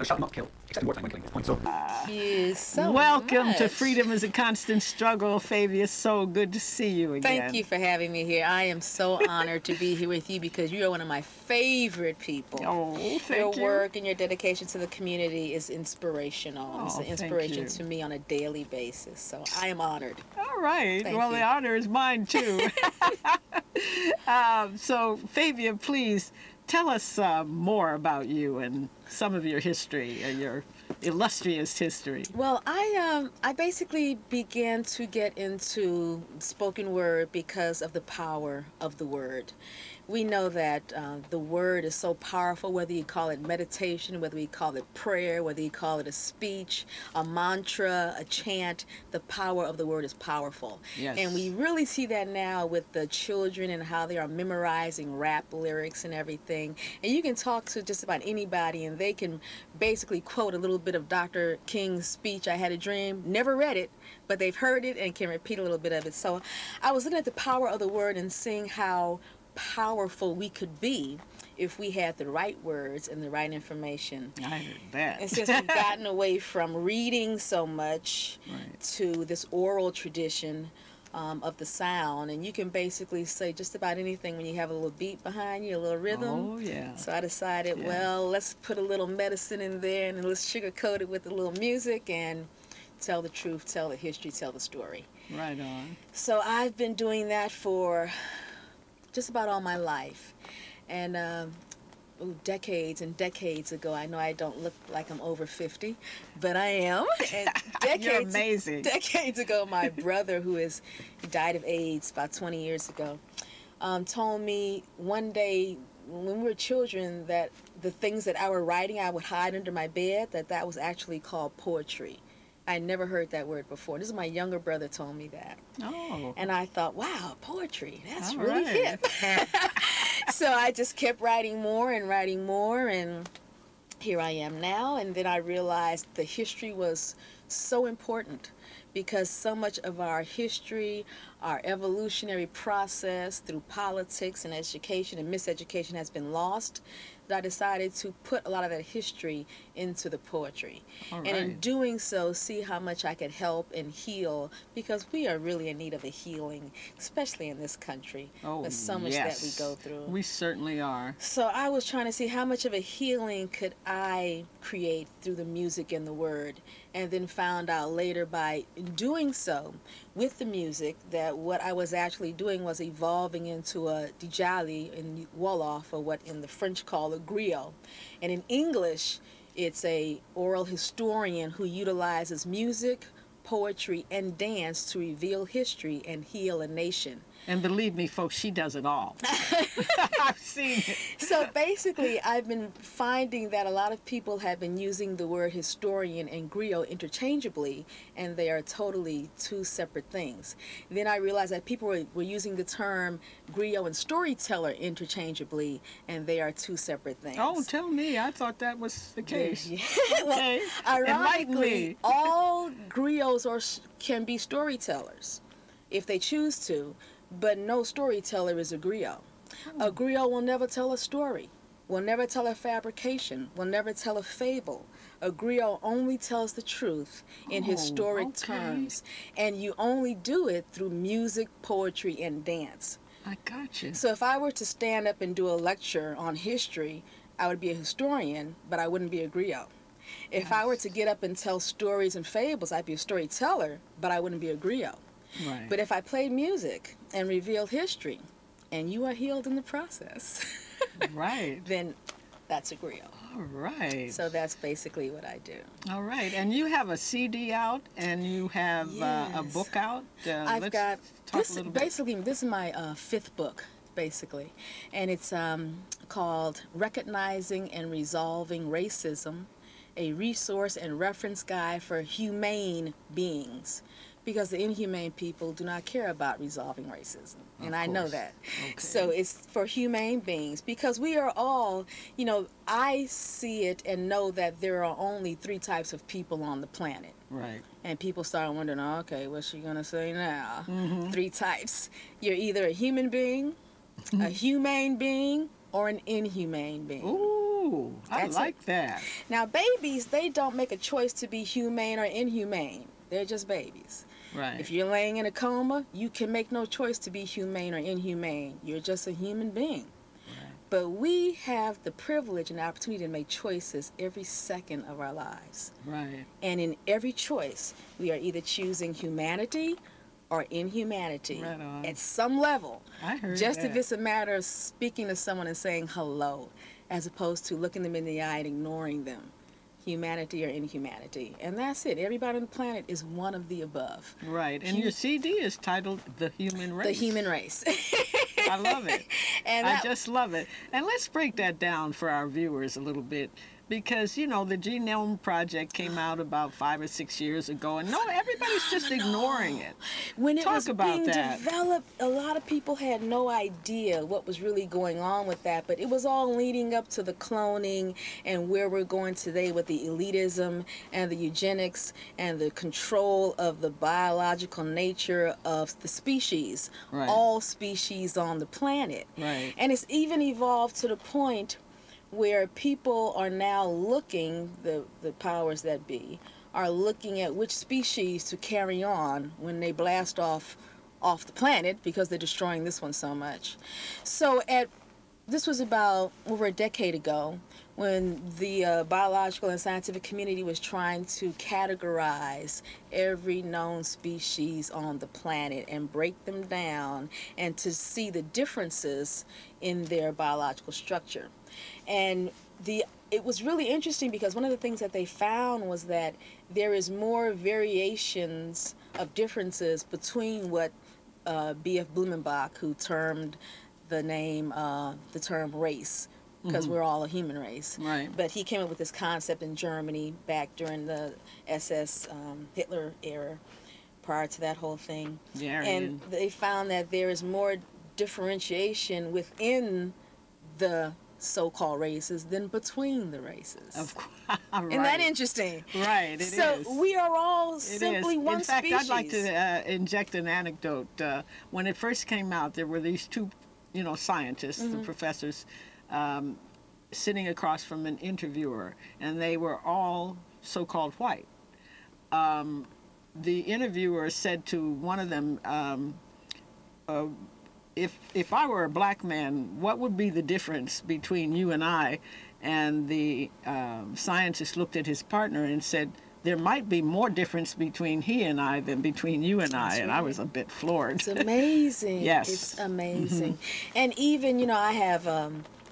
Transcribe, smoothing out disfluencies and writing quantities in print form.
shall not kill, except in wartime when killing is point. So. You so Welcome much. to Freedom is a Constant Struggle, Phavia. So good to see you again. Thank you for having me here. I am so honored to be here with you because you are one of my favorite people. Oh, thank you. Your work and your dedication to the community is inspirational. Oh, it's an thank inspiration you. to me on a daily basis. So I am honored. All right. Thank Well, you. the honor is mine, too. So, Phavia, please tell us more about you and some of your history, your illustrious history. Well, I basically began to get into spoken word because of the power of the word. We know that the word is so powerful, whether you call it meditation, whether you call it prayer, whether you call it a speech, a mantra, a chant, the power of the word is powerful. Yes. And we really see that now with the children and how they are memorizing rap lyrics and everything. And you can talk to just about anybody and they can basically quote a little bit of Dr. King's speech, I Had a Dream. Never read it, but they've heard it and can repeat a little bit of it. So I was looking at the power of the word and seeing how powerful we could be if we had the right words and the right information. I heard that. And since we've gotten away from reading so much Right. to this oral tradition of the sound, and you can basically say just about anything when you have a little beat behind you, a little rhythm. Oh, yeah. So I decided, Yeah. well, let's put a little medicine in there and let's sugarcoat it with a little music and tell the truth, tell the history, tell the story. Right on. So I've been doing that for just about all my life. And decades and decades ago, I know I don't look like I'm over 50, but I am. And You're amazing. Decades ago, my brother, he died of AIDS about 20 years ago, told me one day when we were children that the things that I were writing, I would hide under my bed, that was actually called poetry. I never heard that word before. This is my younger brother told me that. Oh. And I thought, wow, poetry, that's All really right. hip. So I just kept writing more, and here I am now. And then I realized the history was so important because so much of our history, our evolutionary process through politics and education and miseducation has been lost, that I decided to put a lot of that history into the poetry. All And in right. doing so, see how much I could help and heal, because we are really in need of a healing, especially in this country. Oh, There's so much yes. that we go through. We certainly are. So I was trying to see how much of a healing could I create through the music and the word, and then found out later by doing so with the music that what I was actually doing was evolving into a Djialli in Wolof, or what in the French call a Griot. And in English, it's a oral historian who utilizes music, poetry, and dance to reveal history and heal a nation. And believe me, folks, she does it all. I've seen it. So basically, I've been finding that a lot of people have been using the word historian and griot interchangeably, and they are totally two separate things. Then I realized that people were using the term griot and storyteller interchangeably, and they are two separate things. Oh, tell me. I thought that was the case. Yeah. Okay. Well, Enlighten ironically, me. all griots can be storytellers if they choose to, but no storyteller is a griot. A griot will never tell a story, will never tell a fabrication, will never tell a fable. A griot only tells the truth in Oh, historic okay. terms, and you only do it through music, poetry, and dance. I got you. So if I were to stand up and do a lecture on history, I would be a historian, but I wouldn't be a griot. If I were to get up and tell stories and fables, I'd be a storyteller, but I wouldn't be a griot. Right. But if I played music and revealed history, and you are healed in the process, Right. then that's a griot. All right. So that's basically what I do. All right. And you have a CD out, and you have a Yes. book out. I've let's got talk this. a little bit. Basically, this is my fifth book, basically, and it's called "Recognizing and Resolving Racism: A Resource and Reference Guide for Humane Beings." Because the inhumane people do not care about resolving racism. And I know course. that. Okay. So it's for humane beings, because we are all, I see it and know that there are only 3 types of people on the planet. Right. And people start wondering, okay, what's she going to say now? Mm-hmm. 3 types. You're either a human being, a humane being, or an inhumane being. Ooh, Ooh, I That's like it. that. Now, babies, they don't make a choice to be humane or inhumane. They're just babies. Right. If you're laying in a coma, you can make no choice to be humane or inhumane. You're just a human being. Right. But we have the privilege and opportunity to make choices every second of our lives. Right. And in every choice, we are either choosing humanity or inhumanity Right on. at some level. I heard Just that. if it's a matter of speaking to someone and saying hello, as opposed to looking them in the eye and ignoring them. Humanity or inhumanity. And that's it. Everybody on the planet is one of the above. Right. And your CD is titled The Human Race. The human race. I love it. And I that, just love it. And let's break that down for our viewers a little bit. Because, you know, the Genome Project came out about 5 or 6 years ago, and no, everybody's just ignoring it. when it Talk was about being that. developed, a lot of people had no idea what was really going on with that, but it was all leading up to the cloning and where we're going today with the elitism and the eugenics and the control of the biological nature of the species, Right. all species on the planet. Right. And it's even evolved to the point where people are now looking, the powers that be, are looking at which species to carry on when they blast off the planet because they're destroying this one so much. So this was about over a decade ago when the biological and scientific community was trying to categorize every known species on the planet and break them down and to see the differences in their biological structure. And it was really interesting because one of the things that they found was that there is more variations of differences between what B.F. Blumenbach, who termed the term race, because we're all a human race. Right. But he came up with this concept in Germany back during the SS Hitler era, prior to that whole thing. Yeah, And they found that there is more differentiation within the so-called races than between the races. Of course. Right. Isn't that interesting? Right, So we are all simply one In fact, species. I'd like to inject an anecdote. When it first came out, there were these two, scientists, the professors, sitting across from an interviewer, and they were all so-called white. The interviewer said to one of them, if I were a black man, what would be the difference between you and I? And the scientist looked at his partner and said, there might be more difference between he and I than between you and I. And I was a bit floored. It's amazing. Yes. It's amazing. And even, I have